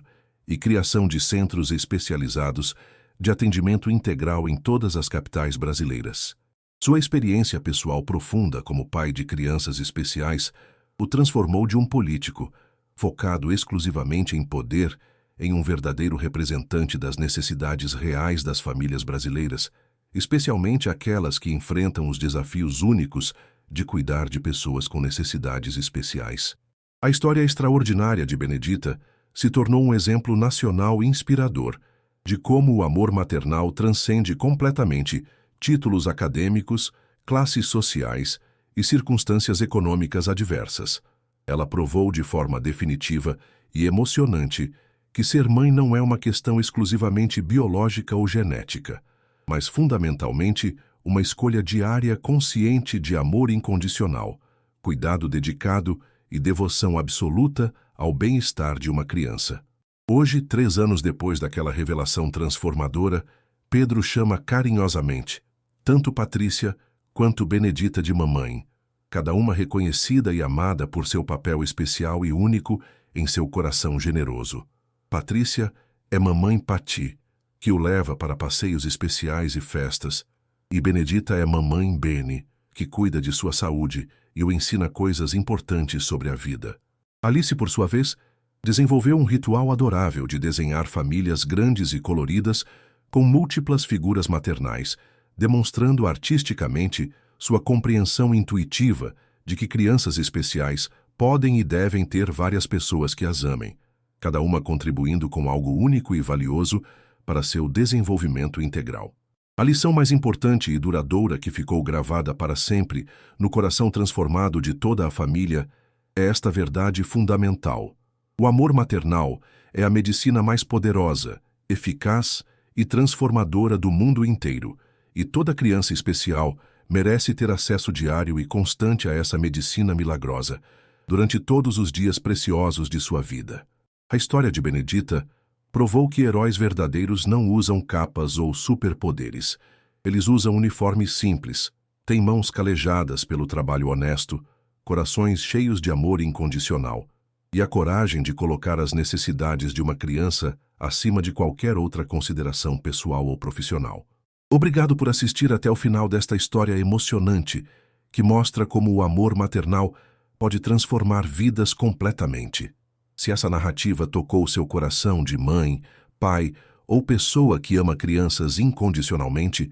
e criação de centros especializados de atendimento integral em todas as capitais brasileiras. Sua experiência pessoal profunda como pai de crianças especiais o transformou de um político, focado exclusivamente em poder, em um verdadeiro representante das necessidades reais das famílias brasileiras, especialmente aquelas que enfrentam os desafios únicos de cuidar de pessoas com necessidades especiais. A história extraordinária de Benedita se tornou um exemplo nacional inspirador de como o amor maternal transcende completamente títulos acadêmicos, classes sociais e circunstâncias econômicas adversas. Ela provou de forma definitiva e emocionante que ser mãe não é uma questão exclusivamente biológica ou genética, mas fundamentalmente uma escolha diária consciente de amor incondicional, cuidado dedicado e devoção absoluta ao bem-estar de uma criança. Hoje, 3 anos depois daquela revelação transformadora, Pedro chama carinhosamente tanto Patrícia quanto Benedita de mamãe, cada uma reconhecida e amada por seu papel especial e único em seu coração generoso. Patrícia é mamãe Pati, que o leva para passeios especiais e festas, e Benedita é mamãe Bene, que cuida de sua saúde e o ensina coisas importantes sobre a vida. Alice, por sua vez, desenvolveu um ritual adorável de desenhar famílias grandes e coloridas com múltiplas figuras maternais, demonstrando artisticamente sua compreensão intuitiva de que crianças especiais podem e devem ter várias pessoas que as amem, cada uma contribuindo com algo único e valioso para seu desenvolvimento integral. A lição mais importante e duradoura que ficou gravada para sempre no coração transformado de toda a família é esta verdade fundamental. O amor maternal é a medicina mais poderosa, eficaz e transformadora do mundo inteiro, e toda criança especial merece ter acesso diário e constante a essa medicina milagrosa, durante todos os dias preciosos de sua vida. A história de Benedita provou que heróis verdadeiros não usam capas ou superpoderes. Eles usam uniformes simples, têm mãos calejadas pelo trabalho honesto, corações cheios de amor incondicional e a coragem de colocar as necessidades de uma criança acima de qualquer outra consideração pessoal ou profissional. Obrigado por assistir até o final desta história emocionante, que mostra como o amor maternal pode transformar vidas completamente. Se essa narrativa tocou seu coração de mãe, pai ou pessoa que ama crianças incondicionalmente,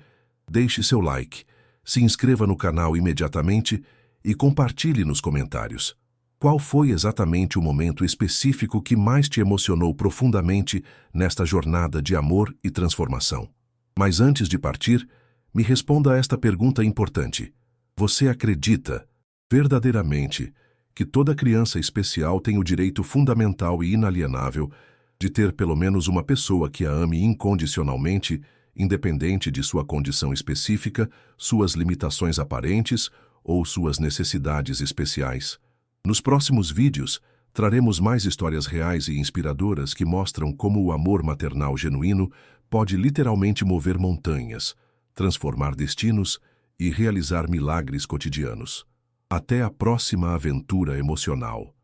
deixe seu like, se inscreva no canal imediatamente e compartilhe nos comentários. Qual foi exatamente o momento específico que mais te emocionou profundamente nesta jornada de amor e transformação? Mas antes de partir, me responda a esta pergunta importante. Você acredita, verdadeiramente, que toda criança especial tem o direito fundamental e inalienável de ter pelo menos uma pessoa que a ame incondicionalmente, independente de sua condição específica, suas limitações aparentes ou suas necessidades especiais? Nos próximos vídeos, traremos mais histórias reais e inspiradoras que mostram como o amor maternal genuíno pode literalmente mover montanhas, transformar destinos e realizar milagres cotidianos. Até a próxima aventura emocional.